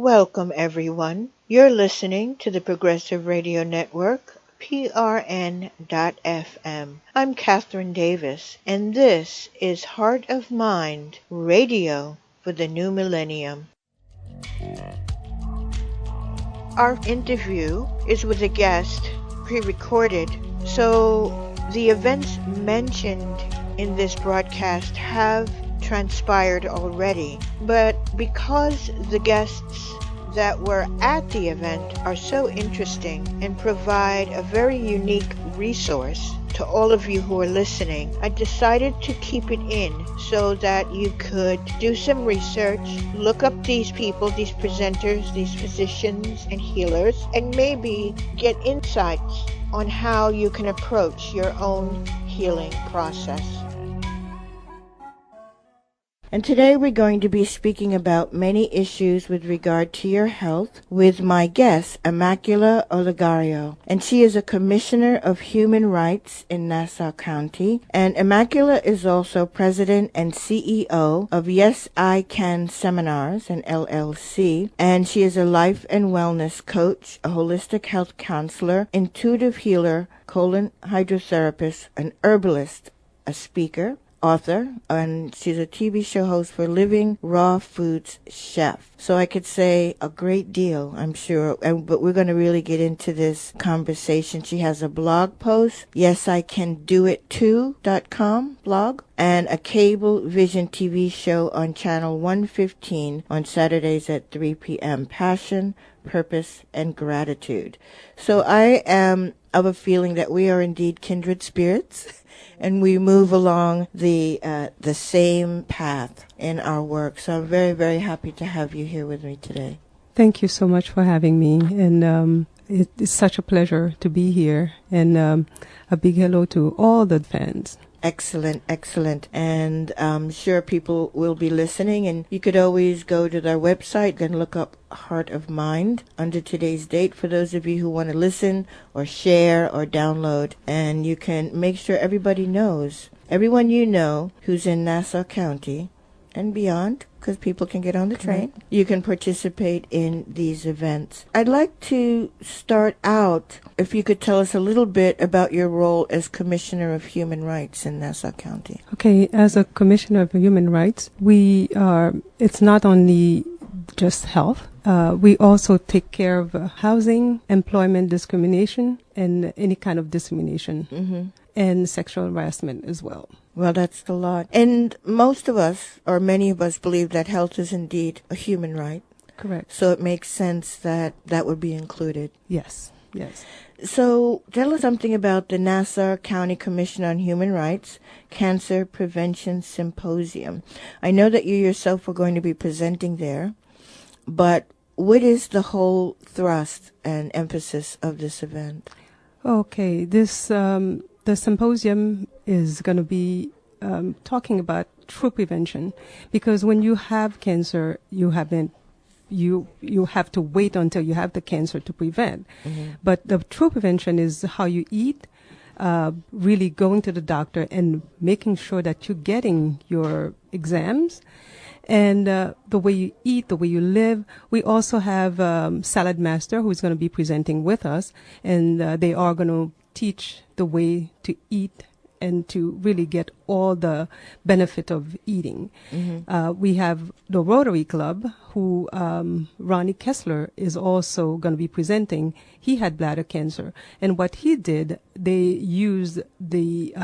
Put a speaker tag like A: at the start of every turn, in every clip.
A: Welcome, everyone. You're listening to the Progressive Radio Network, PRN.FM. I'm Kathryn Davis, and this is Heart of Mind Radio for the New Millennium. Our interview is with a guest pre-recorded, so the events mentioned in this broadcast have transpired already, but because the guests that were at the event are so interesting and provide a very unique resource to all of you who are listening, I decided to keep it in so that you could do some research, look up these people, these presenters, these physicians and healers, and maybe get insights on how you can approach your own healing process. And today we're going to be speaking about many issues with regard to your health with my guest, Immacula Olagario. And she is a Commissioner of Human Rights in Nassau County. And Immacula is also President and CEO of Yes I Can Seminars, an LLC. And she is a life and wellness coach, a holistic health counselor, intuitive healer, colon hydrotherapist, an herbalist, a speaker, author, and she's a TV show host for Living Raw Foods Chef. So I could say a great deal, I'm sure, but we're going to really get into this conversation. She has a blog post, yesicandoittoo.com blog, and a cable vision TV show on channel 115 on Saturdays at 3 p.m. Passion, Purpose, and Gratitude. So I am of a feeling that we are indeed kindred spirits, and we move along the same path in our work. So I'm very, very happy to have you here with me today.
B: Thank you so much for having me, and it's such a pleasure to be here, and a big hello to all the fans.
A: Excellent, excellent. And I'm sure people will be listening, and you could always go to their website and look up Heart of Mind under today's date for those of you who want to listen or share or download. And you can make sure everybody knows, everyone you know who's in Nassau County and beyond, because people can get on the train. Right. You can participate in these events. I'd like to start out, if you could tell us a little bit about your role as Commissioner of Human Rights in Nassau County.
B: Okay, as a Commissioner of Human Rights, it's not only just health. We also take care of housing, employment discrimination, and any kind of discrimination, and sexual harassment as well.
A: Well, that's a lot. And most of us, or many of us, believe that health is indeed a human right.
B: Correct.
A: So it makes sense that that would be included.
B: Yes, yes.
A: So tell us something about the Nassau County Commission on Human Rights Cancer Prevention Symposium. I know that you yourself were going to be presenting there, but what is the whole thrust and emphasis of this event?
B: Okay, the symposium is going to be talking about true prevention, because when you have cancer, you have to wait until you have the cancer to prevent. But the true prevention is how you eat, really going to the doctor and making sure that you're getting your exams, and the way you eat, the way you live. We also have Salad Master, who's going to be presenting with us, and they are going to teach the way to eat and to really get all the benefit of eating. We have the Rotary Club, who Ronnie Kessler is also going to be presenting. He had bladder cancer, and what he did, they used the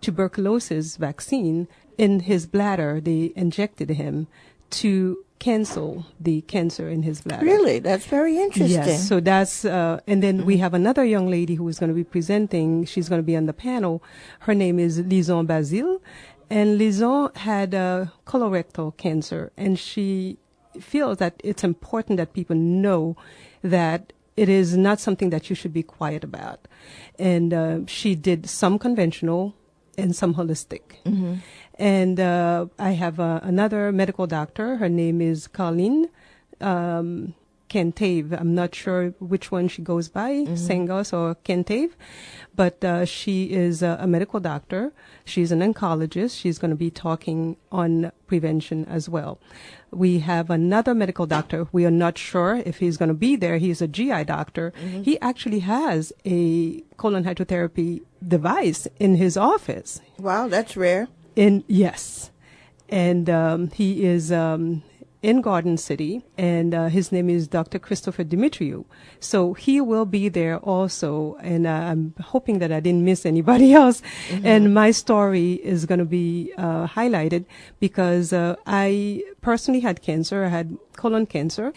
B: tuberculosis vaccine in his bladder. They injected him to cancel the cancer in his bladder.
A: Really? That's very interesting.
B: Yes. So that's, and then we have another young lady who is going to be presenting. She's going to be on the panel. Her name is Lison Basile. And Lison had colorectal cancer. And she feels that it's important that people know that it is not something that you should be quiet about. And she did some conventional and some holistic. And I have another medical doctor. Her name is Colleen Kentave. I'm not sure which one she goes by, Sengos or Kentave, but she is a medical doctor. She's an oncologist. She's going to be talking on prevention as well. We have another medical doctor. We are not sure if he's going to be there. He's a GI doctor. He actually has a colon hydrotherapy device in his office.
A: Wow, that's rare.
B: Yes. And he is in Garden City, and his name is Dr. Christopher Dimitriou. So he will be there also, and I'm hoping that I didn't miss anybody else. And my story is going to be highlighted because I personally had cancer. I had colon cancer.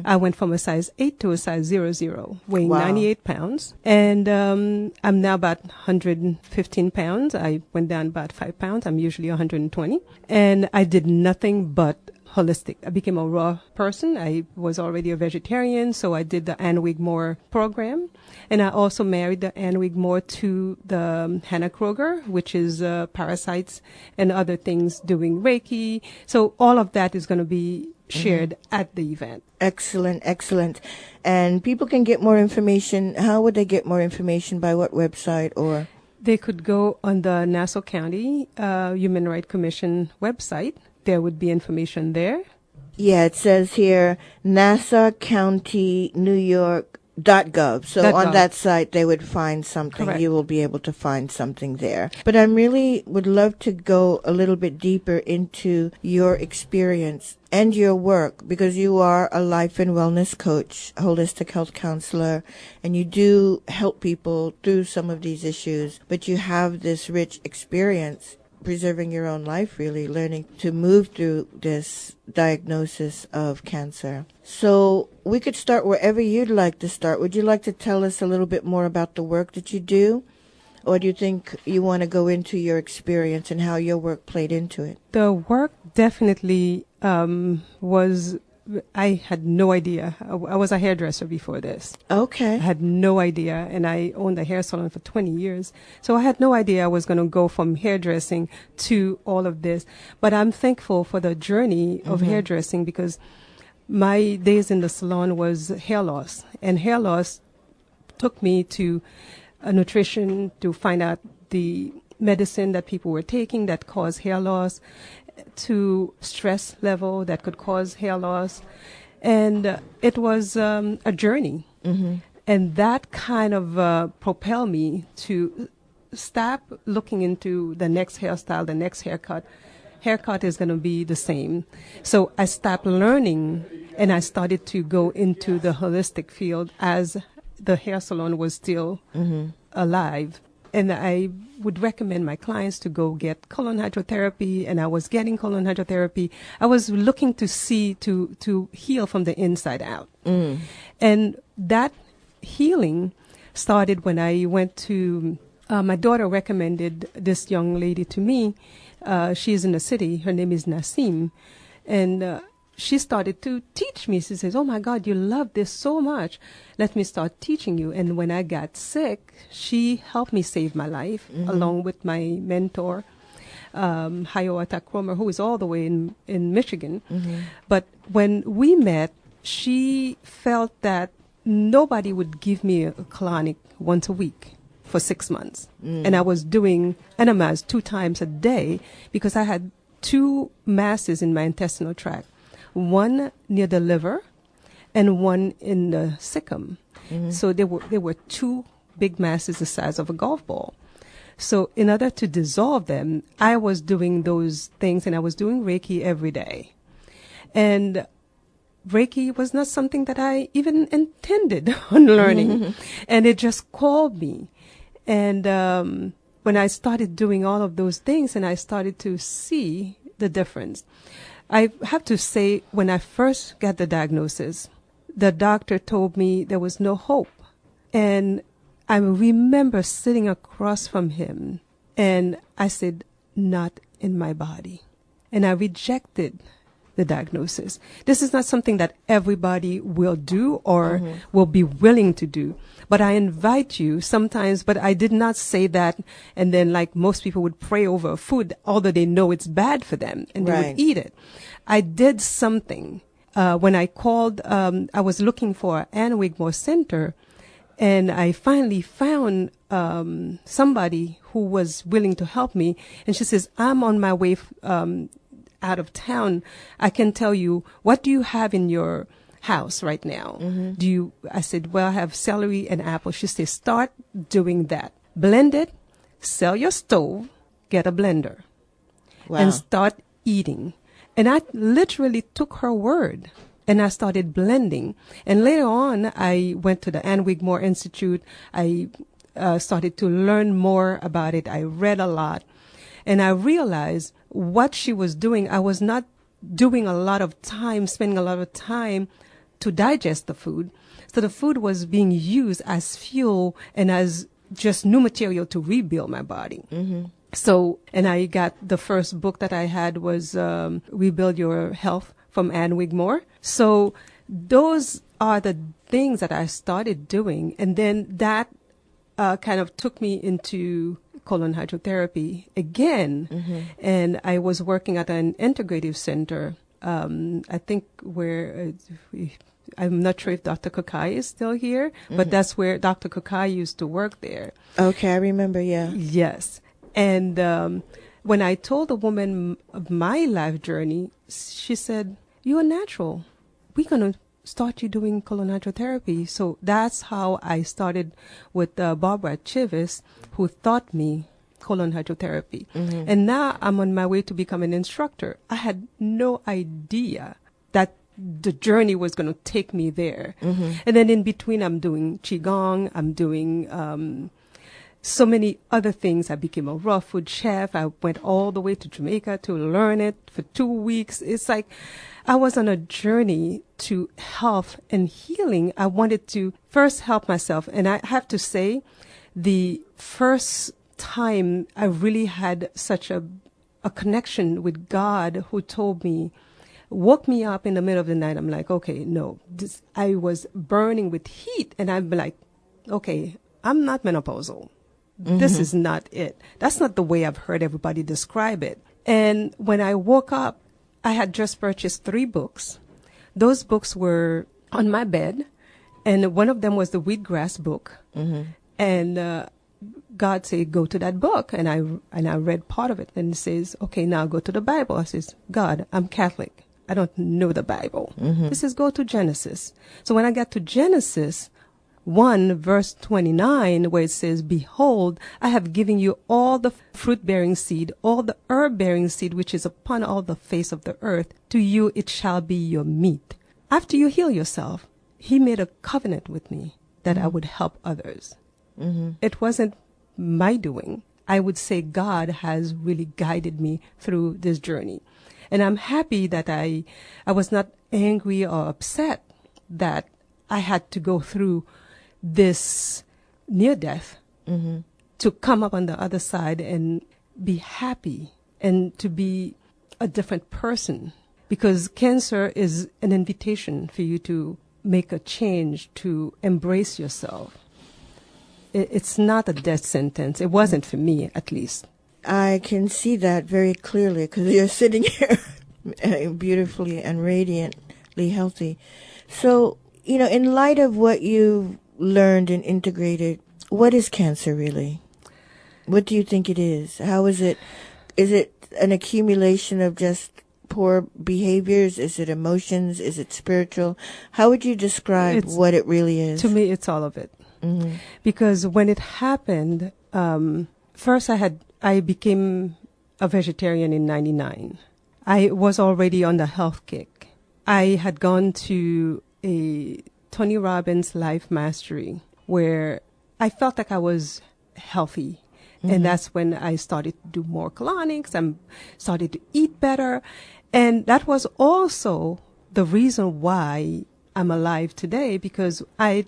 B: I went from a size 8 to a size 00, weighing 98 pounds. And I'm now about 115 pounds. I went down about 5 pounds. I'm usually 120. And I did nothing but holistic. I became a raw person. I was already a vegetarian, so I did the Ann Wigmore program. And I also married the Ann Wigmore to the Hannah Kroger, which is parasites and other things, doing Reiki. So all of that is going to be shared at the event.
A: Excellent, excellent. And people can get more information. How would they get more information? By what website or?
B: They could go on the Nassau County Human Rights Commission website. There would be information there.
A: Yeah, it says here Nassau County, New York.gov. So on that site, they would find something.
B: Correct.
A: You will be able to find something there. But I really would love to go a little bit deeper into your experience and your work, because you are a life and wellness coach, holistic health counselor, and you do help people through some of these issues. But you have this rich experience preserving your own life, really, learning to move through this diagnosis of cancer. So we could start wherever you'd like to start. Would you like to tell us a little bit more about the work that you do? Or do you think you want to go into your experience and how your work played into it?
B: The work definitely was... I had no idea. I was a hairdresser before this.
A: Okay.
B: I had no idea, and I owned a hair salon for 20 years. So I had no idea I was going to go from hairdressing to all of this. But I'm thankful for the journey of hairdressing, because my days in the salon was hair loss. And hair loss took me to nutrition to find out the medicine that people were taking that caused hair loss, to stress level that could cause hair loss. And it was a journey. And that kind of propelled me to stop looking into the next hairstyle, the next haircut. Haircut is going to be the same. So I stopped learning, and I started to go into the holistic field as the hair salon was still alive. And I would recommend my clients to go get colon hydrotherapy, and I was getting colon hydrotherapy. I was looking to see, to heal from the inside out. And that healing started when I went to, my daughter recommended this young lady to me. She is in the city. Her name is Nasim. And she started to teach me. She says, "Oh my God, you love this so much. Let me start teaching you." And when I got sick, she helped me save my life, along with my mentor, Hayota Cromer, who is all the way in Michigan. But when we met, she felt that nobody would give me a colonic once a week for 6 months. And I was doing enemas 2 times a day because I had 2 masses in my intestinal tract. One near the liver and one in the cecum. So there were 2 big masses the size of a golf ball. So in order to dissolve them, I was doing those things, and I was doing Reiki every day. And Reiki was not something that I even intended on learning. And it just called me. And when I started doing all of those things, and I started to see the difference, I have to say, when I first got the diagnosis, the doctor told me there was no hope. And I remember sitting across from him, and I said, "Not in my body." And I rejected the diagnosis. This is not something that everybody will do or will be willing to do. But I invite you sometimes, but I did not say that, and then like most people would pray over food, although they know it's bad for them, and they would eat it. I did something. when I called, I was looking for Ann Wigmore Center, and I finally found somebody who was willing to help me. And she says, I'm on my way out of town. I can tell you, what do you have in your house right now? I said, well, I have celery and apple. She said, start doing that. Blend it, sell your stove, get a blender, and start eating. And I literally took her word, and I started blending. And later on, I went to the Ann Wigmore Institute. I started to learn more about it. I read a lot, and I realized what she was doing. I was not spending a lot of time to digest the food. So the food was being used as fuel and as just new material to rebuild my body. So, and I got the first book that I had was Rebuild Your Health from Ann Wigmore. So those are the things that I started doing. And then that kind of took me into colon hydrotherapy again. And I was working at an integrative center, I think where I'm not sure if Dr. Kokai is still here, but that's where Dr. Kokai used to work there.
A: Okay, I remember, yeah.
B: Yes. And when I told a woman of my life journey, she said, you're natural. We're going to start you doing colon hydrotherapy. So that's how I started with Barbara Chivis, who taught me colon hydrotherapy. And now I'm on my way to become an instructor. I had no idea that the journey was going to take me there. And then in between, I'm doing Qigong, I'm doing so many other things. I became a raw food chef. I went all the way to Jamaica to learn it for 2 weeks. It's like I was on a journey to health and healing. I wanted to first help myself. And I have to say, the first time I really had such a connection with God, who told me, woke me up in the middle of the night. I'm like, okay, no, I was burning with heat. And I'm like, okay, I'm not menopausal. This is not it. That's not the way I've heard everybody describe it. And when I woke up, I had just purchased 3 books. Those books were on my bed, and one of them was the wheatgrass book. And God said, go to that book. And I read part of it, and it says, okay, now go to the Bible. I says, God, I'm Catholic. I don't know the Bible. It says, go to Genesis. So when I got to Genesis 1, verse 29, where it says, behold, I have given you all the fruit-bearing seed, all the herb-bearing seed, which is upon all the face of the earth. To you it shall be your meat. After you heal yourself, he made a covenant with me that I would help others. It wasn't my doing. I would say God has really guided me through this journey. And I'm happy that I was not angry or upset that I had to go through this near death to come up on the other side and be happy and to be a different person, because cancer is an invitation for you to make a change, to embrace yourself. It's not a death sentence. It wasn't for me, at least.
A: I can see that very clearly, because you're sitting here beautifully and radiantly healthy. So, in light of what you've learned and integrated, what is cancer really? What do you think it is? How is it? Is it an accumulation of just poor behaviors? Is it emotions? Is it spiritual? How would you describe what it really is?
B: To me, it's all of it. Because when it happened, first I became a vegetarian in 99. I was already on the health kick. I had gone to a Tony Robbins Life Mastery where I felt like I was healthy. And that's when I started to do more colonics. I started to eat better. And that was also the reason why I'm alive today, because at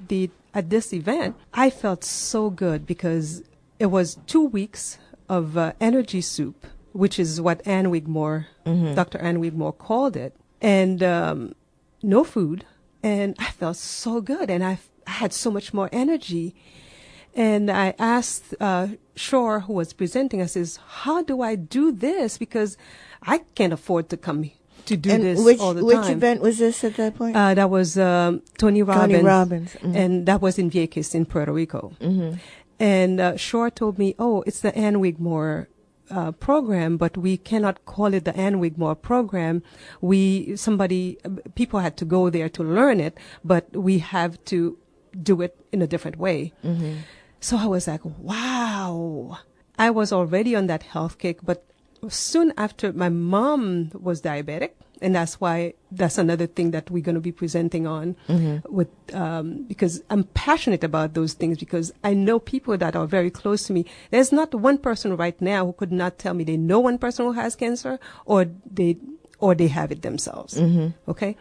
B: this event, I felt so good because it was 2 weeks of energy soup, which is what Ann Wigmore, Dr. Ann Wigmore called it, and no food. And I felt so good, and I had so much more energy. And I asked Shore, who was presenting, I says, how do I do this? Because I can't afford to come to do
A: And
B: this all the time.
A: Which event was this at that point?
B: That was Tony Robbins.
A: Tony Robbins. Mm-hmm.
B: And that was in Vieques in Puerto Rico.
A: Mm-hmm.
B: And Shore told me, it's the Ann Wigmore program, but we cannot call it the Ann Wigmore program. People had to go there to learn it, but we have to do it in a different way.
A: Mm-hmm.
B: So I was like, wow. I was already on that health kick, but soon after, my mom was diabetic, and that's another thing that we're going to be presenting on with, because I'm passionate about those things, because I know people that are very close to me. There's not one person right now who could not tell me they know one person who has cancer, or they have it themselves.
A: Mm-hmm.
B: Okay.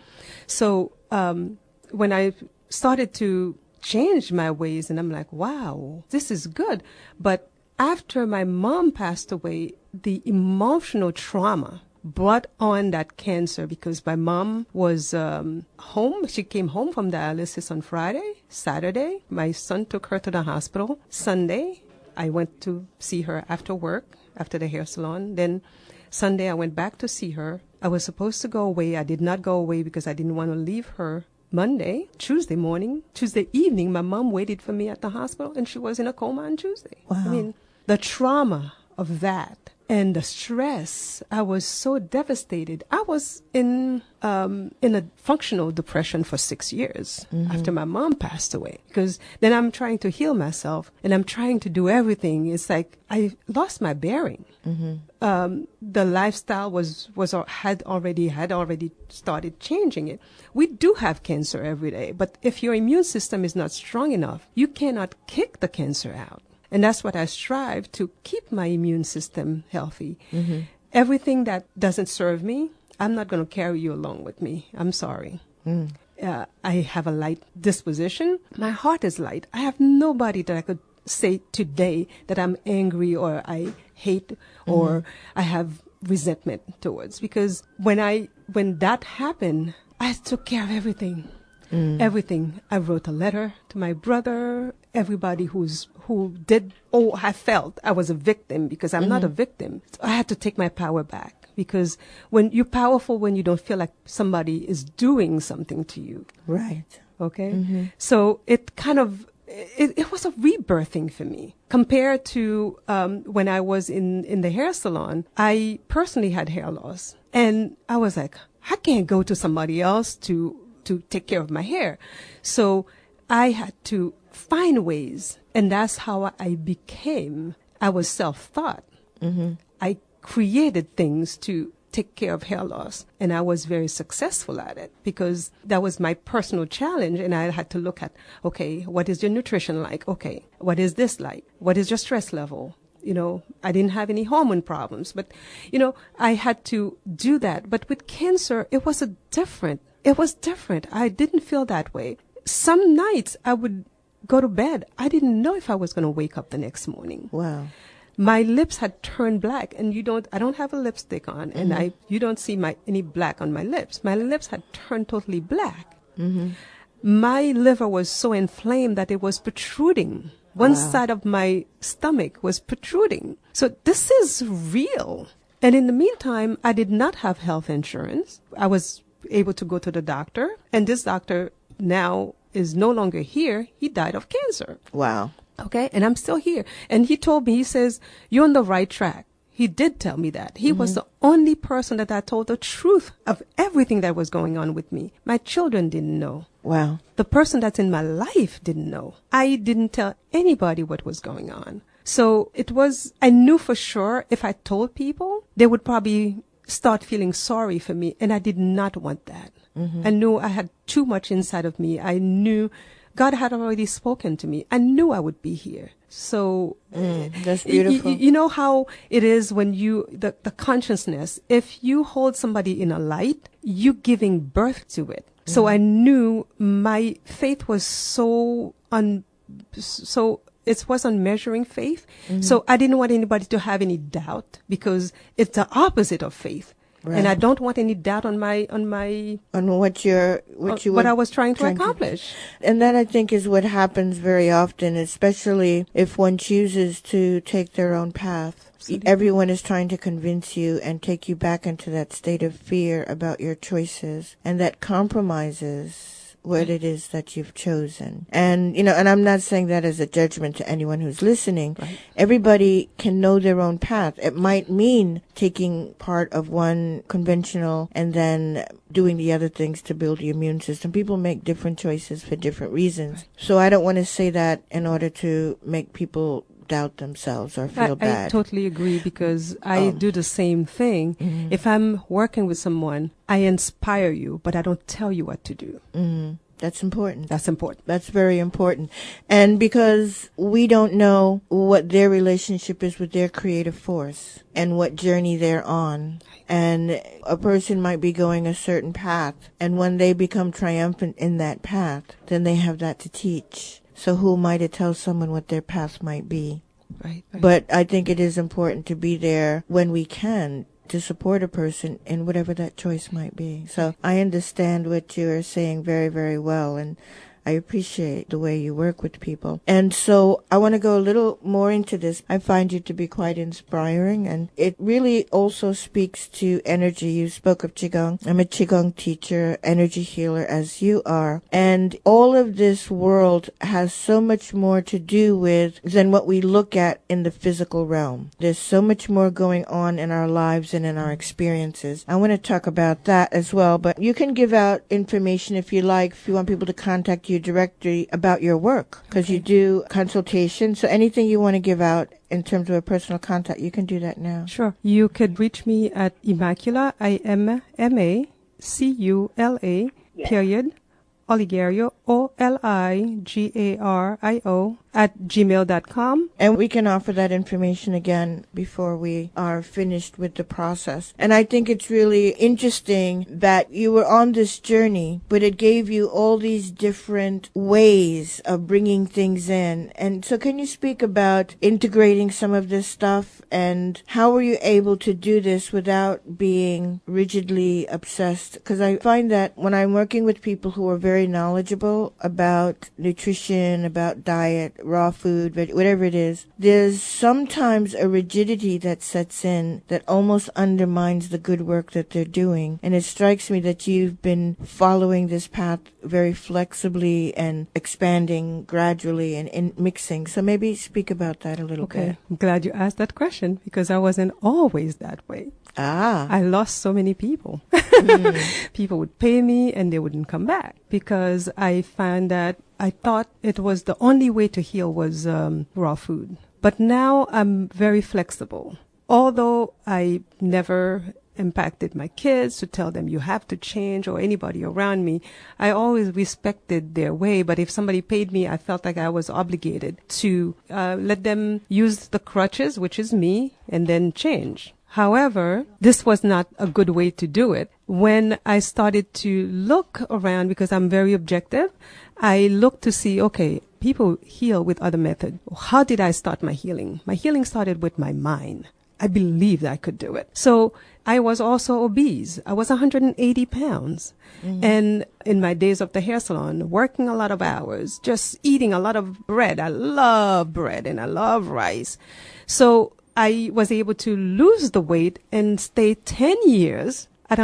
B: So, when I started to change my ways, and I'm like, wow, this is good. But after my mom passed away, the emotional trauma brought on that cancer, because my mom was home. She came home from dialysis on Friday. Saturday, my son took her to the hospital. Sunday, I went to see her after work, after the hair salon. Then Sunday, I went back to see her. I was supposed to go away. I did not go away because I didn't want to leave her. Monday, Tuesday evening, my mom waited for me at the hospital, and she was in a coma on Tuesday.
A: Wow.
B: I mean, the trauma of that and the stress, I was so devastated. I was in a functional depression for 6 years after my mom passed away, because then I'm trying to heal myself and I'm trying to do everything. It's like I lost my bearing. The lifestyle had already started changing it. We do have cancer every day, but if your immune system is not strong enough, you cannot kick the cancer out. And that's what I strive to keep my immune system healthy.
A: Mm-hmm.
B: Everything that doesn't serve me, I'm not going to carry you along with me. I'm sorry. I have a light disposition. My heart is light. I have nobody that I could say today that I'm angry or I hate or I have resentment towards. Because when that happened, I took care of everything. Everything. I wrote a letter to my brother, everybody I felt I was a victim, because I'm not a victim. So I had to take my power back, because when you're powerful, when you don't feel like somebody is doing something to you.
A: Right.
B: Okay. So it kind of, it was a rebirthing for me compared to, when I was in the hair salon. I personally had hair loss, and I was like, I can't go to somebody else to take care of my hair. So I had to find ways, and that's how I was self-taught. I created things to take care of hair loss, and I was very successful at it, because that was my personal challenge. And I had to look at, okay, what is your nutrition like? Okay, what is this like? What is your stress level? I didn't have any hormone problems, but, I had to do that. But with cancer, it was different. I didn't feel that way. Some nights I would go to bed. I didn't know if I was going to wake up the next morning.
A: Wow.
B: My lips had turned black, and I don't have a lipstick on, and you don't see any black on my lips. My lips had turned totally black. My liver was so inflamed that it was protruding. One side of my stomach was protruding. So this is real. And in the meantime, I did not have health insurance. I was able to go to the doctor, and this doctor now is no longer here. He died of cancer.
A: Wow.
B: Okay. And I'm still here. And he told me, he says, you're on the right track. He did tell me that. He was the only person that I told the truth of everything that was going on with me. My children didn't know.
A: Wow.
B: The person that's in my life didn't know. I didn't tell anybody what was going on. So I knew for sure if I told people, they would probably start feeling sorry for me. And I did not want that. I knew I had too much inside of me. I knew God had already spoken to me. I knew I would be here. So
A: that's beautiful.
B: You know how it is when the consciousness, if you hold somebody in a light, you're giving birth to it. So I knew my faith was it was unmeasuring faith. So I didn't want anybody to have any doubt, because it's the opposite of faith.
A: Right.
B: And I don't want any doubt on what I was trying to accomplish.
A: And that, I think, is what happens very often, especially if one chooses to take their own path. Absolutely. Everyone is trying to convince you and take you back into that state of fear about your choices, and that compromises what it is that you've chosen. And, and I'm not saying that as a judgment to anyone who's listening.
B: Right.
A: Everybody can know their own path. It might mean taking part of one conventional and then doing the other things to build the immune system. People make different choices for different reasons. Right. So I don't want to say that in order to make people doubt themselves or feel bad.
B: I totally agree, because I do the same thing. Mm-hmm. If I'm working with someone, I inspire you, but I don't tell you what to do.
A: Mm-hmm. That's important.
B: That's important.
A: That's very important. And because we don't know what their relationship is with their creative force and what journey they're on. And a person might be going a certain path, and when they become triumphant in that path, then they have that to teach. So who am I to tell someone what their path might be?
B: Right.
A: But I think it is important to be there when we can to support a person in whatever that choice might be. So I understand what you are saying very, very well, and I appreciate the way you work with people. And so I want to go a little more into this. I find you to be quite inspiring, and it really also speaks to energy. You spoke of Qigong. I'm a Qigong teacher, energy healer, as you are. And all of this world has so much more to do with than what we look at in the physical realm. There's so much more going on in our lives and in our experiences. I want to talk about that as well, but you can give out information if you like, if you want people to contact you directly about your work, because you do consultation. So anything you want to give out in terms of a personal contact, you can do that now.
B: Sure. You could reach me at Immacula, Immacula, period, Olagario, Oligario, @gmail.com.
A: And we can offer that information again before we are finished with the process. And I think it's really interesting that you were on this journey, but it gave you all these different ways of bringing things in. And so can you speak about integrating some of this stuff, and how were you able to do this without being rigidly obsessed? Because I find that when I'm working with people who are very knowledgeable about nutrition, about diet, raw food, whatever it is, there's sometimes a rigidity that sets in that almost undermines the good work that they're doing. And it strikes me that you've been following this path very flexibly and expanding gradually and mixing. So maybe speak about that a little bit.
B: Okay. I'm glad you asked that question, because I wasn't always that way. I lost so many people. People would pay me and they wouldn't come back, because I found that I thought it was the only way to heal was raw food. But now I'm very flexible. Although I never impacted my kids to tell them you have to change, or anybody around me, I always respected their way. But if somebody paid me, I felt like I was obligated to let them use the crutches, which is me, and then change. However, this was not a good way to do it. When I started to look around, because I'm very objective, I looked to see, okay, people heal with other methods. How did I start my healing? My healing started with my mind. I believed I could do it. So I was also obese. I was 180 pounds. Mm-hmm. And in my days of the hair salon, working a lot of hours, just eating a lot of bread. I love bread and I love rice. So I was able to lose the weight and stay 10 years at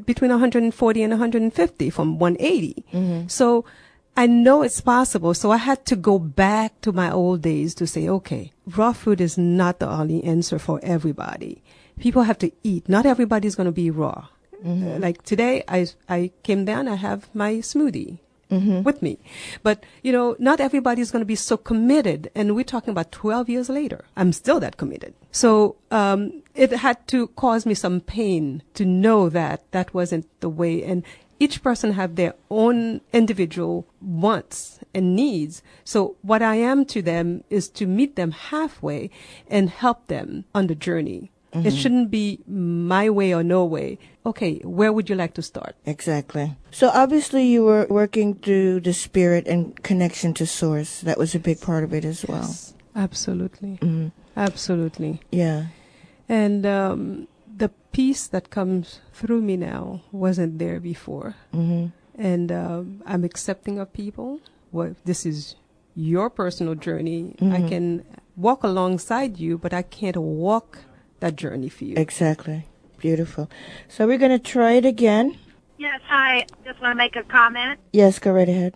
B: between 140 and 150 from 180. Mm-hmm. So I know it's possible. So I had to go back to my old days to say, okay, raw food is not the only answer for everybody. People have to eat. Not everybody's going to be raw. Mm-hmm. Like today, I came down, I have my smoothie. Mm-hmm. with me. But, not everybody's going to be so committed. And we're talking about 12 years later. I'm still that committed. So it had to cause me some pain to know that that wasn't the way. And each person have their own individual wants and needs. So what I am to them is to meet them halfway and help them on the journey. Mm-hmm. It shouldn't be my way or no way. Okay, where would you like to start?
A: Exactly. So obviously you were working through the spirit and connection to source. That was a big part of it as well.
B: Yes, absolutely. Mm-hmm. Absolutely.
A: Yeah.
B: And the peace that comes through me now wasn't there before.
A: Mm-hmm.
B: And I'm accepting of people. Well, this is your personal journey.
A: Mm-hmm.
B: I can walk alongside you, but I can't walk that journey for you.
A: Exactly. Beautiful. So we're going to try it again.
C: Yes, hi. Just want to make a comment.
A: Yes, go right ahead.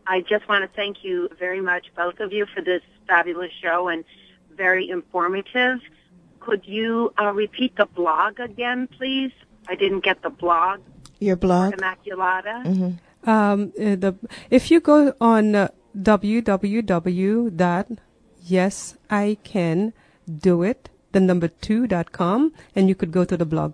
C: I just want to thank you very much, both of you, for this fabulous show and very informative. Could you repeat the blog again, please? I didn't get the blog.
A: Your blog?
C: Immaculata.
A: Mm-hmm.
B: If you go on www.yesicandoit2.com, and you could go to the blog.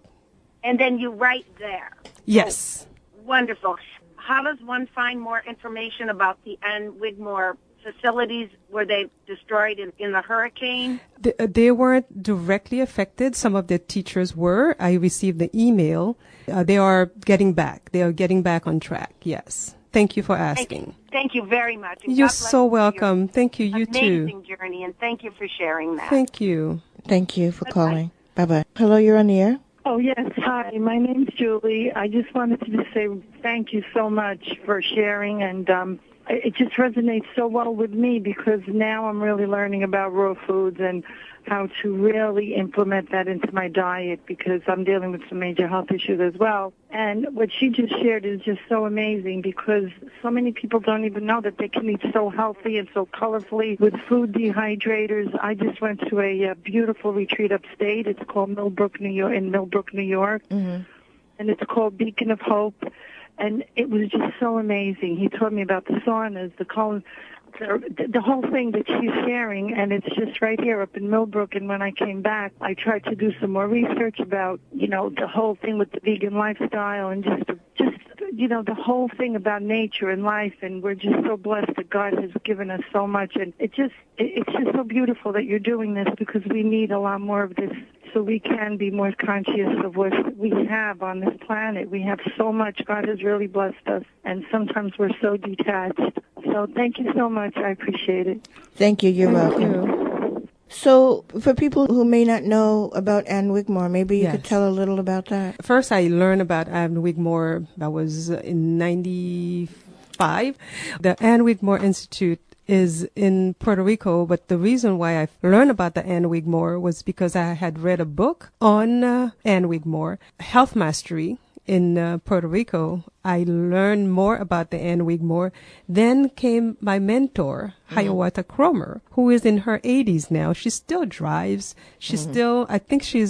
C: And then you write there.
B: Yes.
C: Oh, wonderful. How does one find more information about the Ann Wigmore facilities? Were they destroyed in the hurricane?
B: They weren't directly affected. Some of the teachers were. I received the email. They are getting back. They are getting back on track. Yes. Thank you for asking.
C: Thank you very much. And
B: You're
C: God bless
B: so
C: you for your
B: welcome. Thank you. You too.
C: amazing journey, and thank you for sharing that.
B: Thank you.
A: Thank you for calling. Bye-bye. Hello, you're on the air.
D: Oh, yes. Hi, my name's Julie. I just wanted to just say thank you so much for sharing, and it just resonates so well with me because now I'm really learning about raw foods and how to really implement that into my diet because I'm dealing with some major health issues as well. And what she just shared is just so amazing because so many people don't even know that they can eat so healthy and so colorfully with food dehydrators. I just went to a beautiful retreat upstate. It's called Millbrook, New York, in Millbrook, New York.
A: Mm-hmm.
D: And it's called Beacon of Hope. And it was just so amazing. He told me about the saunas, the whole thing that she's sharing, and it's just right here up in Millbrook. And when I came back, I tried to do some more research about, the whole thing with the vegan lifestyle and just the whole thing about nature and life. And we're just so blessed that God has given us so much. And it's just so beautiful that you're doing this because we need a lot more of this so we can be more conscious of what we have on this planet. We have so much. God has really blessed us, and sometimes we're so detached. So thank you so much. I appreciate it.
A: Thank you. You're
B: Thank
A: welcome.
B: you.
A: So for people who may not know about Ann Wigmore, maybe you could tell a little about that.
B: First, I learned about Ann Wigmore, that was in 95. The Ann Wigmore Institute is in Puerto Rico, but the reason why I learned about the Ann Wigmore was because I had read a book on Ann Wigmore, Health Mastery, in Puerto Rico. I learned more about the Ann Wigmore. Then came my mentor, Hiawatha Cromer, who is in her 80s now. She still drives. She still, I think she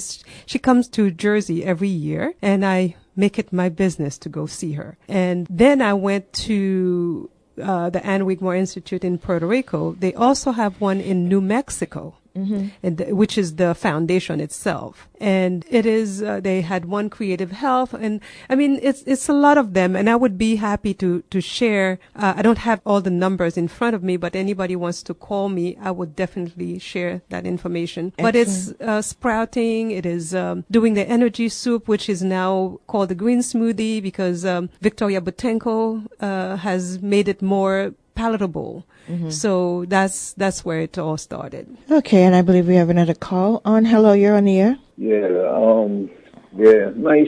B: comes to Jersey every year, and I make it my business to go see her. And then I went to the Ann Wigmore Institute in Puerto Rico. They also have one in New Mexico. And which is the foundation itself. And it is, they had one Creative Health. And I mean, it's a lot of them. And I would be happy to share. I don't have all the numbers in front of me, but anybody wants to call me, I would definitely share that information. Excellent. But it's sprouting. It is doing the energy soup, which is now called the green smoothie because Victoria Butenko has made it more palatable. So that's where it all started.
A: Okay, and I believe we have another call on. Hello, you're on the air.
E: Yeah, nice.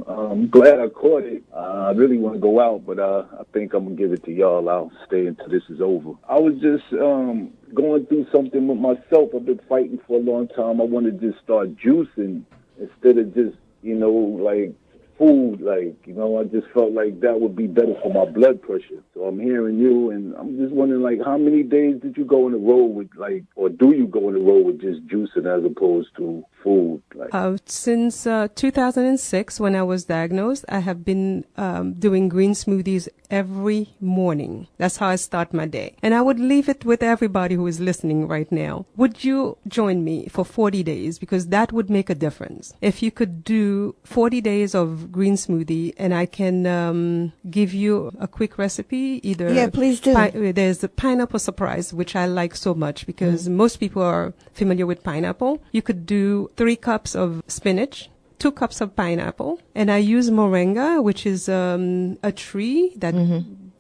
E: I'm glad I caught it. I really want to go out, but I think I'm going to give it to y'all. I'll stay until this is over. I was just going through something with myself. I've been fighting for a long time. I want to just start juicing instead of just, like food. I just felt like that would be better for my blood pressure. So I'm hearing you, and I'm just wondering, how many days did you go in a row with, or do you go in a row with just juicing as opposed to food?
B: Since 2006, when I was diagnosed, I have been doing green smoothies every morning. That's how I start my day. And I would leave it with everybody who is listening right now. Would you join me for 40 days? Because that would make a difference. If you could do 40 days of green smoothie, and I can give you a quick recipe, either.
A: Yeah, please do.
B: There's the pineapple surprise, which I like so much because most people are familiar with pineapple. You could do 3 cups of spinach, 2 cups of pineapple, and I use moringa, which is a tree that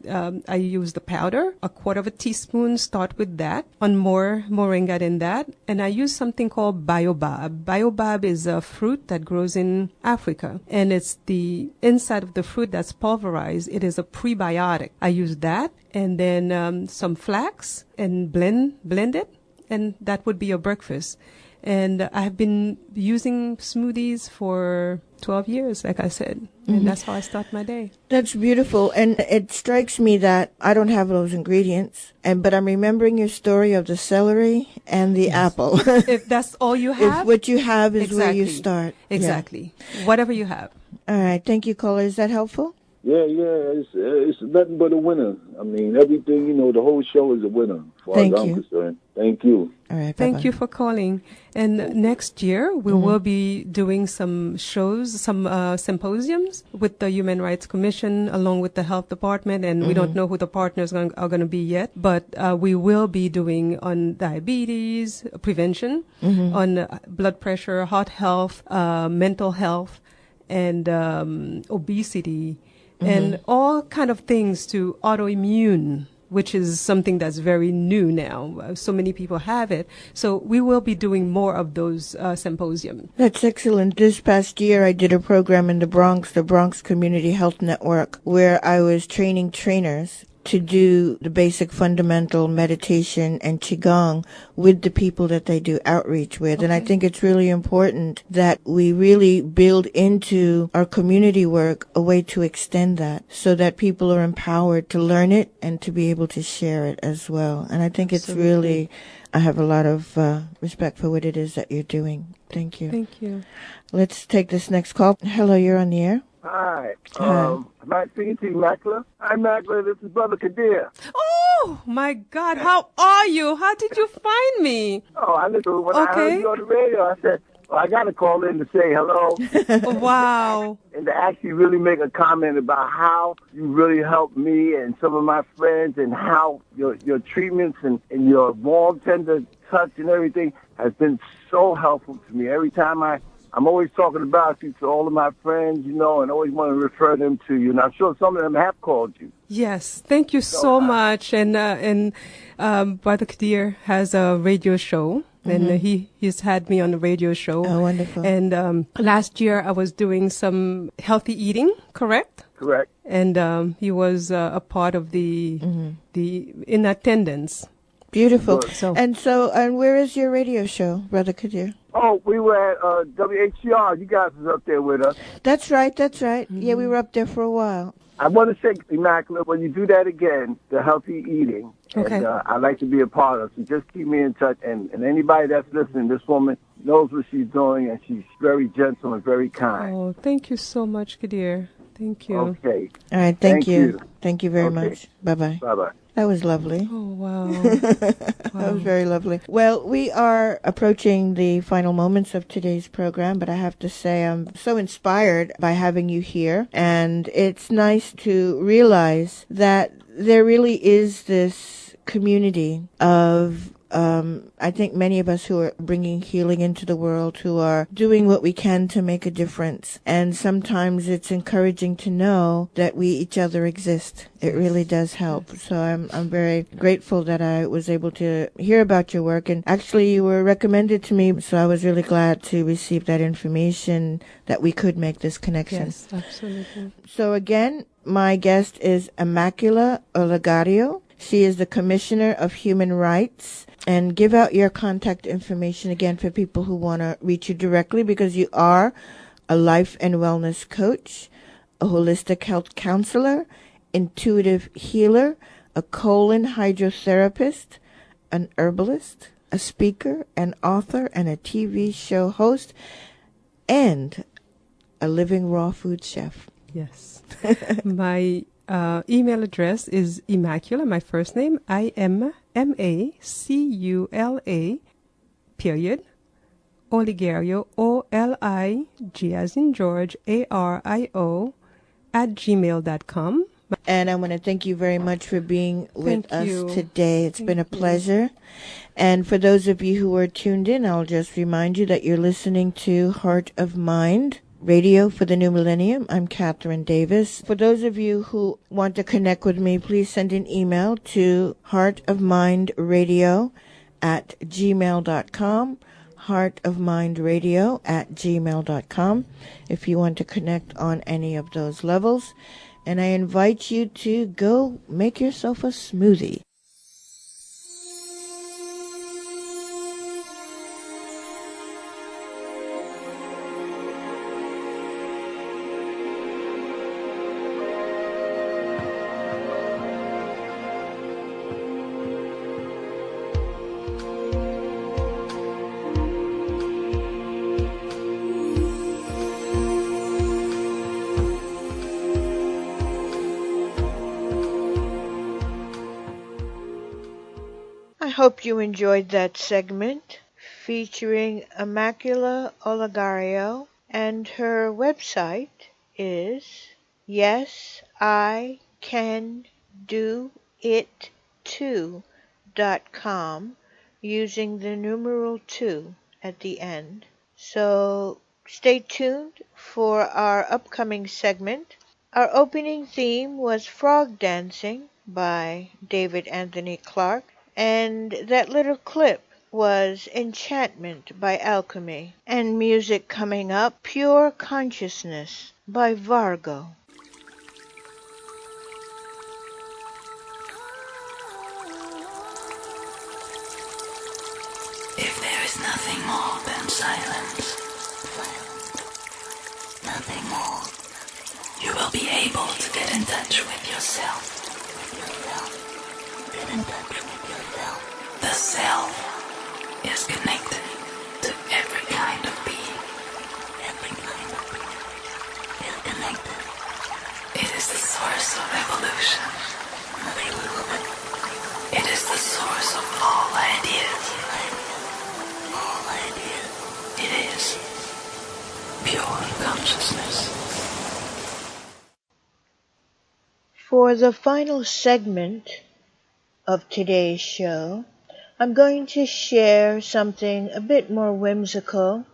B: I use the powder, a quarter of a teaspoon, start with that, on more moringa than that. And I use something called baobab. Baobab is a fruit that grows in Africa, and it's the inside of the fruit that's pulverized. It is a prebiotic. I use that, and then some flax, and blend it, and that would be your breakfast. And I've been using smoothies for 12 years, like I said. And that's how I start my day.
A: That's beautiful. And it strikes me that I don't have those ingredients. But I'm remembering your story of the celery and the apple.
B: If that's all you have.
A: If what you have is where you start.
B: Exactly. Yeah. Whatever you have.
A: All right. Thank you, caller. Is that helpful?
E: Yeah. It's nothing but a winner. I mean, everything, the whole show is a winner, as far as I'm concerned. Thank you.
A: All right.
B: Thank you for calling. And next year, we will be doing some shows, some symposiums with the Human Rights Commission, along with the Health Department. And we don't know who the partners are going to be yet. But we will be doing on diabetes prevention, on blood pressure, heart health, mental health, and obesity, and all kind of things to autoimmune, which is something that's very new now. So many people have it. So we will be doing more of those symposiums.
A: That's excellent. This past year, I did a program in the Bronx Community Health Network, where I was training trainers to do the basic fundamental meditation and Qigong with the people that they do outreach with. And I think it's really important that we really build into our community work a way to extend that so that people are empowered to learn it and to be able to share it as well. And I think it's really, I have a lot of respect for what it is that you're doing. Thank you.
B: Thank you.
A: Let's take this next call. Hello, you're on the air.
F: Hi. Am I speaking to Immacula? Hi, Immacula. This is Brother Kadir.
B: Oh, my God. How are you? How did you find me?
F: Oh, I listened. When I heard you on the radio, I said, I got to call in to say hello.
B: Wow.
F: And to actually really make a comment about how you really helped me and some of my friends, and how your treatments and your warm, tender touch and everything has been so helpful to me. Every time I'm always talking about you to all of my friends, and always want to refer them to you. And I'm sure some of them have called you.
B: Yes, thank you so much. And Brother Kadir has a radio show, and he's had me on the radio show.
A: Oh, wonderful.
B: And last year I was doing some healthy eating, correct?
F: Correct.
B: And he was a part of the in attendance.
A: Beautiful. And where is your radio show, Brother Kadir?
F: Oh, we were at WHCR. You guys was up there with us.
A: That's right. Yeah, we were up there for a while.
F: I want to say, Immacula, when you do that again, the healthy eating, and I'd like to be a part of it. So just keep me in touch. And anybody that's listening, this woman knows what she's doing, and she's very gentle and very kind.
B: Oh, thank you so much, Kadir. Thank you.
F: Okay.
A: All right. Thank you. Thank you very much. Bye-bye.
F: Bye-bye.
A: That was lovely.
B: Oh, wow.
A: That was very lovely. Well, we are approaching the final moments of today's program, but I have to say I'm so inspired by having you here. And it's nice to realize that there really is this community of I think many of us who are bringing healing into the world, who are doing what we can to make a difference. And sometimes it's encouraging to know that we each other exist. It really does help. So I'm very grateful that I was able to hear about your work. And actually you were recommended to me, so I was really glad to receive that information, that we could make this connection.
B: Yes, absolutely.
A: So again, my guest is Immacula Olagario. She is the Commissioner of Human Rights. And give out your contact information again for people who want to reach you directly, because you are a life and wellness coach, a holistic health counselor, intuitive healer, a colon hydrotherapist, an herbalist, a speaker, an author, and a TV show host, and a living raw food chef.
B: Yes. My email address is Immacula, my first name, Immacula, Olagario, Olig as in George, Ario, @gmail.com.
A: And I want to thank you very much for being with us today. It's been a pleasure. And for those of you who are tuned in, I'll just remind you that you're listening to Heart of Mind Radio for the New Millennium. I'm Kathryn Davis. For those of you who want to connect with me, please send an email to heartofmindradio@gmail.com, heartofmindradio@gmail.com, if you want to connect on any of those levels. And I invite you to go make yourself a smoothie. I hope you enjoyed that segment featuring Immacula Olagario, and her website is yesicandoit2.com, using the numeral 2 at the end. So stay tuned for our upcoming segment. Our opening theme was Frog Dancing by David Anthony Clark, and that little clip was Enchantment by Alchemy. And music coming up, Pure Consciousness by Vargo.
G: If there is nothing more than silence, nothing more, you will be able to get in touch with yourself. Get in touch with yourself. The self is connected to every kind of being. Every kind of being is connected. It is the source of evolution. It is the source of all ideas. It is pure consciousness.
A: For the final segment of today's show, I'm going to share something a bit more whimsical,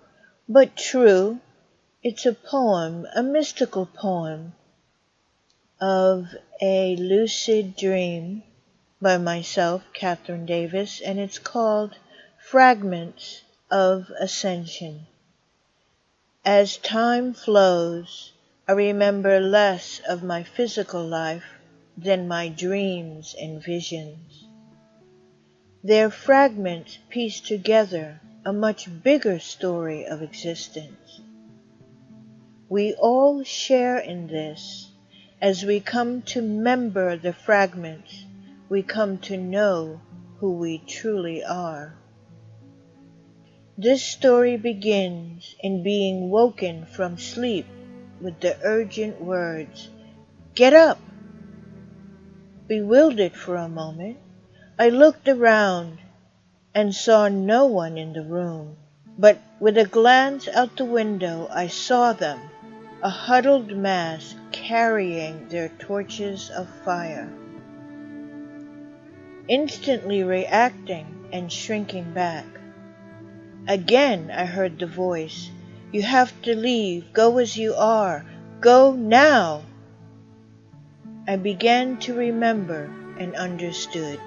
A: but true. It's a poem, a mystical poem of a lucid dream by myself, Kathryn Davis, and it's called Fragments of Ascension. As time flows, I remember less of my physical life than my dreams and visions. Their fragments piece together a much bigger story of existence. We all share in this. As we come to member the fragments, we come to know who we truly are. This story begins in being woken from sleep with the urgent words, "Get up!" Bewildered for a moment, I looked around and saw no one in the room. But with a glance out the window, I saw them, a huddled mass carrying their torches of fire. Instantly reacting and shrinking back. Again I heard the voice, "You have to leave. Go as you are. Go now." I began to remember and understood.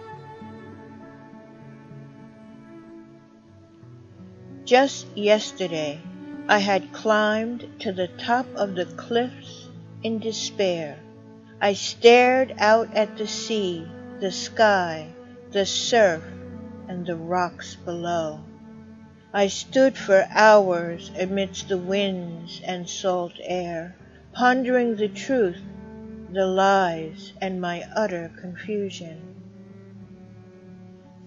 A: Just yesterday, I had climbed to the top of the cliffs in despair. I stared out at the sea, the sky, the surf, and the rocks below. I stood for hours amidst the winds and salt air, pondering the truth, the lies, and my utter confusion.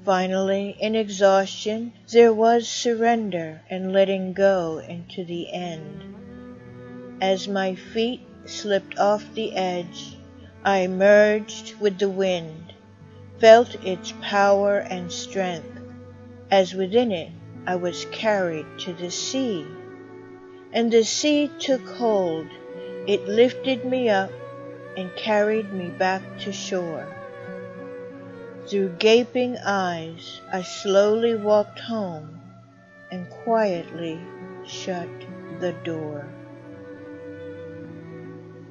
A: Finally, in exhaustion, there was surrender and letting go into the end. As my feet slipped off the edge, I merged with the wind, felt its power and strength. As within it, I was carried to the sea. And the sea took hold. It lifted me up and carried me back to shore. Through gaping eyes, I slowly walked home and quietly shut the door.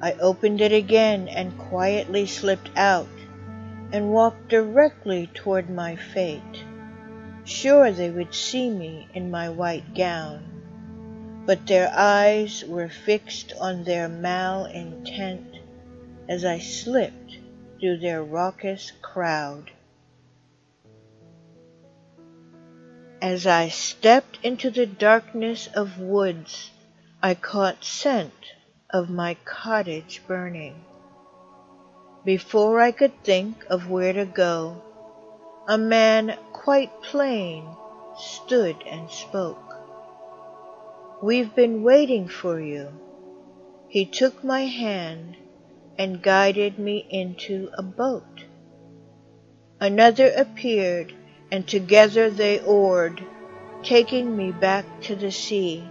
A: I opened it again and quietly slipped out and walked directly toward my fate, sure they would see me in my white gown, but their eyes were fixed on their malintent as I slipped through their raucous crowd. As I stepped into the darkness of woods, I caught scent of my cottage burning. Before I could think of where to go, a man quite plain stood and spoke. "We've been waiting for you." He took my hand and guided me into a boat. Another appeared, and together they oared, taking me back to the sea.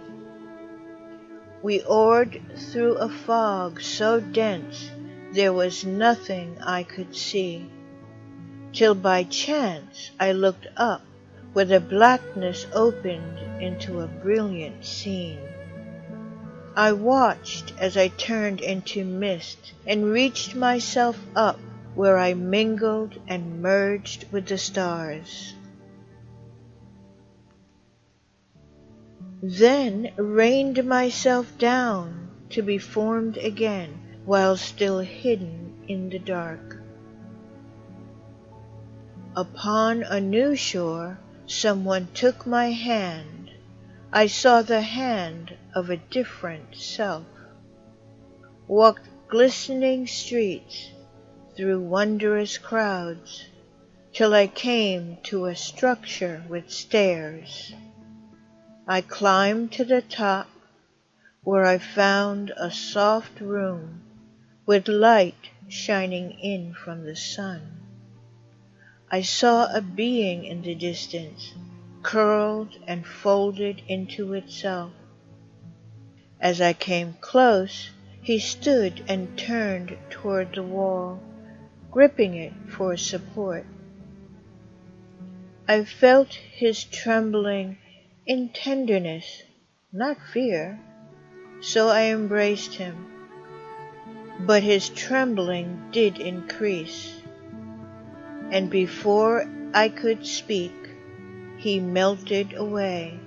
A: We oared through a fog so dense there was nothing I could see, till by chance I looked up where the blackness opened into a brilliant scene. I watched as I turned into mist and reached myself up where I mingled and merged with the stars. Then rained myself down to be formed again while still hidden in the dark. Upon a new shore someone took my hand. I saw the hand of a different self. Walked glistening streets through wondrous crowds till I came to a structure with stairs. I climbed to the top where I found a soft room with light shining in from the sun. I saw a being in the distance, curled and folded into itself. As I came close, he stood and turned toward the wall, gripping it for support. I felt his trembling in tenderness, not fear, so I embraced him. But his trembling did increase, and before I could speak, he melted away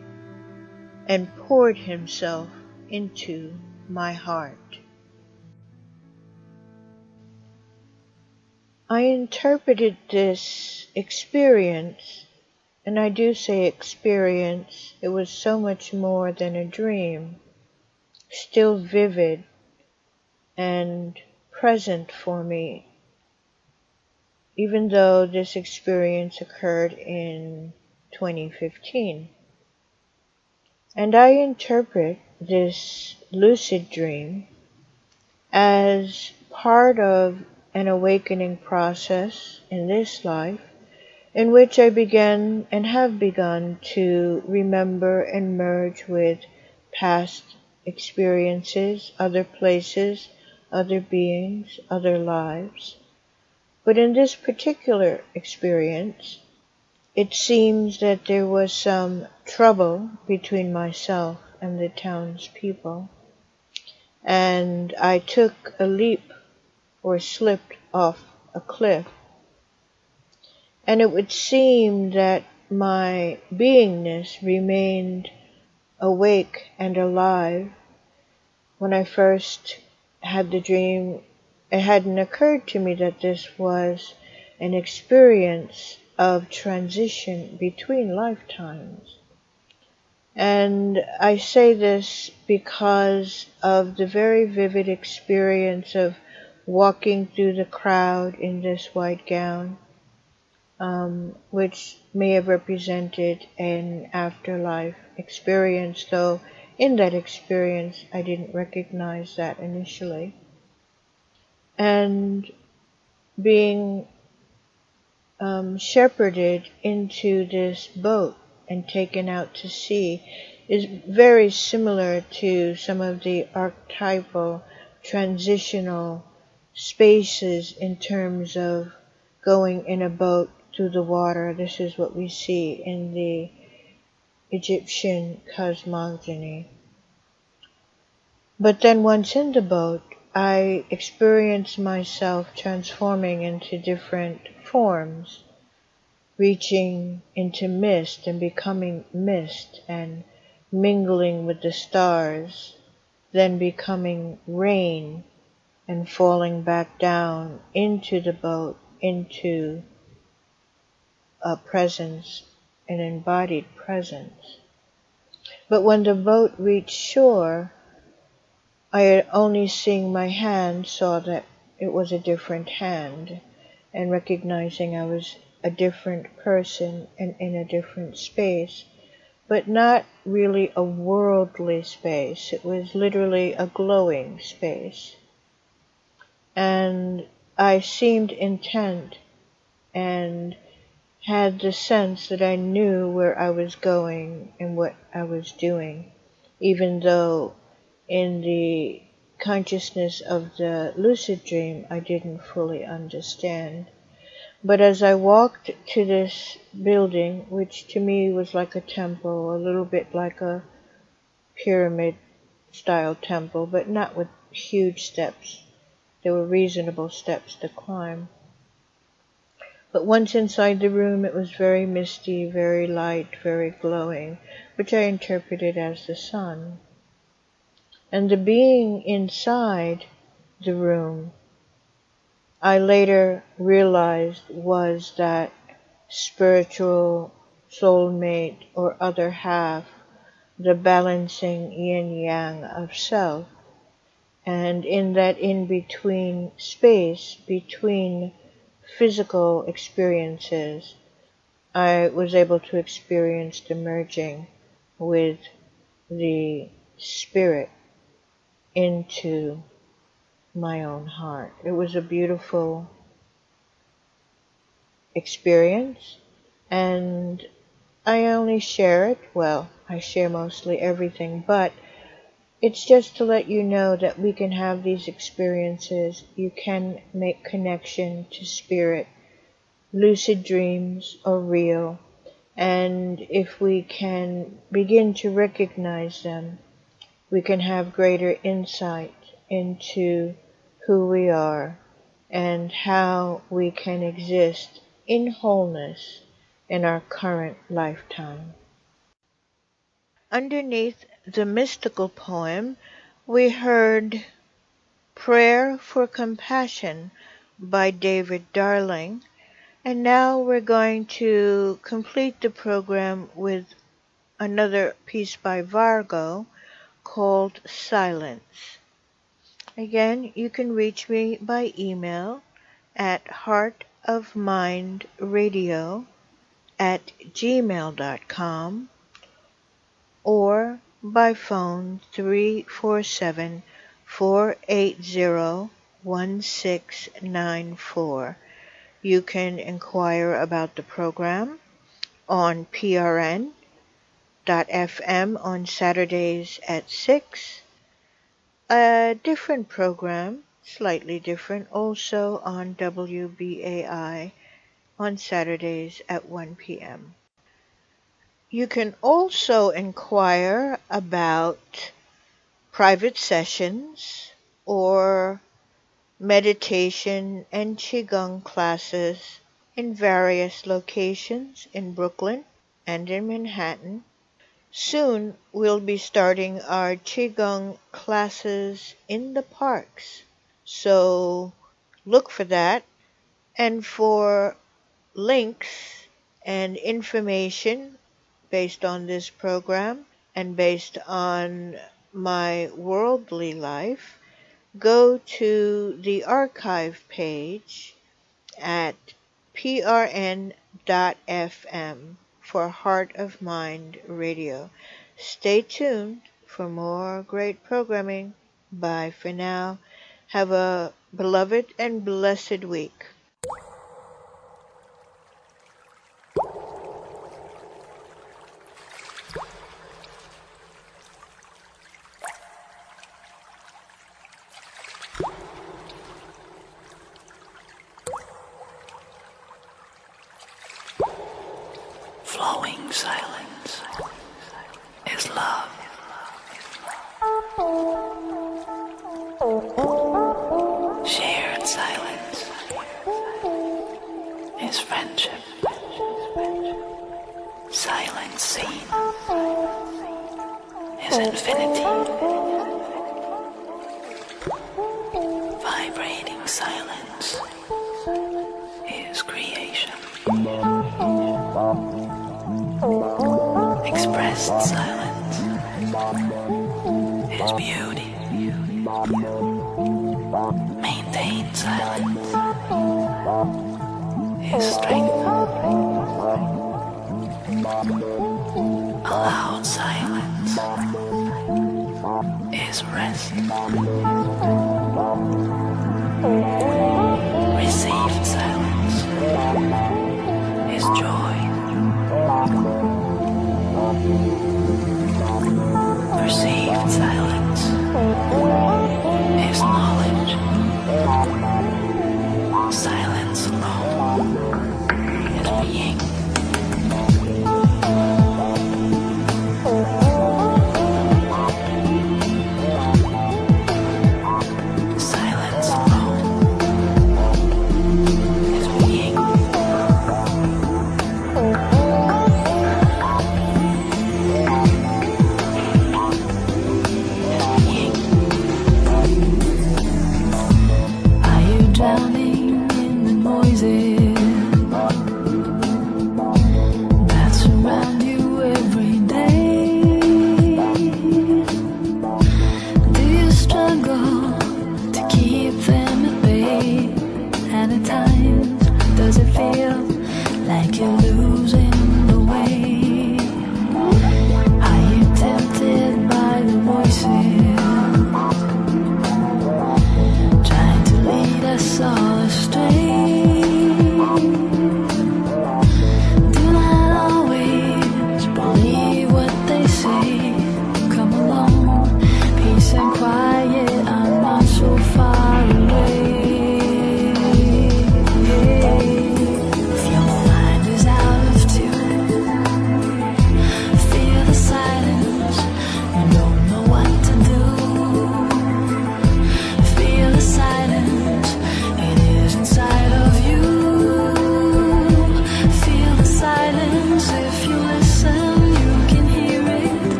A: and poured himself into my heart. I interpreted this experience, and I do say experience, it was so much more than a dream, still vivid and present for me, even though this experience occurred in 2015. And I interpret this lucid dream as part of an awakening process in this life, in which I began and have begun to remember and merge with past experiences, other places, other beings, other lives. But in this particular experience, it seems that there was some trouble between myself and the townspeople, and I took a leap or slipped off a cliff. And it would seem that my beingness remained awake and alive. When I first had the dream, it hadn't occurred to me that this was an experience of transition between lifetimes. And I say this because of the very vivid experience of walking through the crowd in this white gown, which may have represented an afterlife experience, though in that experience I didn't recognize that initially. And being shepherded into this boat and taken out to sea is very similar to some of the archetypal transitional spaces in terms of going in a boat through the water. This is what we see in the Egyptian cosmogony. But then once in the boat, I experienced myself transforming into different forms, reaching into mist and becoming mist and mingling with the stars, then becoming rain and falling back down into the boat, into a presence, an embodied presence. But when the boat reached shore, I had only seeing my hand saw that it was a different hand, and recognizing I was a different person and in a different space, but not really a worldly space. It was literally a glowing space. And I seemed intent and had the sense that I knew where I was going and what I was doing, even though in the consciousness of the lucid dream I didn't fully understand. But as I walked to this building, which to me was like a temple, a little bit like a pyramid-style temple, but not with huge steps. There were reasonable steps to climb. But once inside the room, it was very misty, very light, very glowing, which I interpreted as the sun. And the being inside the room, I later realized was that spiritual soulmate or other half, the balancing yin-yang of self. And in that in-between space, between physical experiences, I was able to experience the merging with the spirit into my own heart. It was a beautiful experience, and I only share it, well, I share mostly everything, but it's just to let you know that we can have these experiences. You can make connection to spirit. Lucid dreams are real, and if we can begin to recognize them, we can have greater insight into who we are and how we can exist in wholeness in our current lifetime. Underneath the mystical poem, we heard Prayer for Compassion by David Darling, and now we're going to complete the program with another piece by Vargo called Silence. Again, you can reach me by email at heartofmindradio@gmail.com or by phone 347-480-1694. You can inquire about the program on PRN.FM on Saturdays at 6. A different program, slightly different, also on WBAI on Saturdays at 1 p.m. You can also inquire about private sessions or meditation and Qigong classes in various locations in Brooklyn and in Manhattan. Soon we'll be starting our Qigong classes in the parks, so look for that. And for links and information based on this program and based on my worldly life, go to the archive page at prn.fm for Heart of Mind Radio. Stay tuned for more great programming. Bye for now. Have a beloved and blessed week.
G: Flowing silence is love. Silent scene is infinity. Vibrating silence is creation. Expressed silence is beauty. Maintained silence is strength. Allowed silence is rest. Received silence is joy.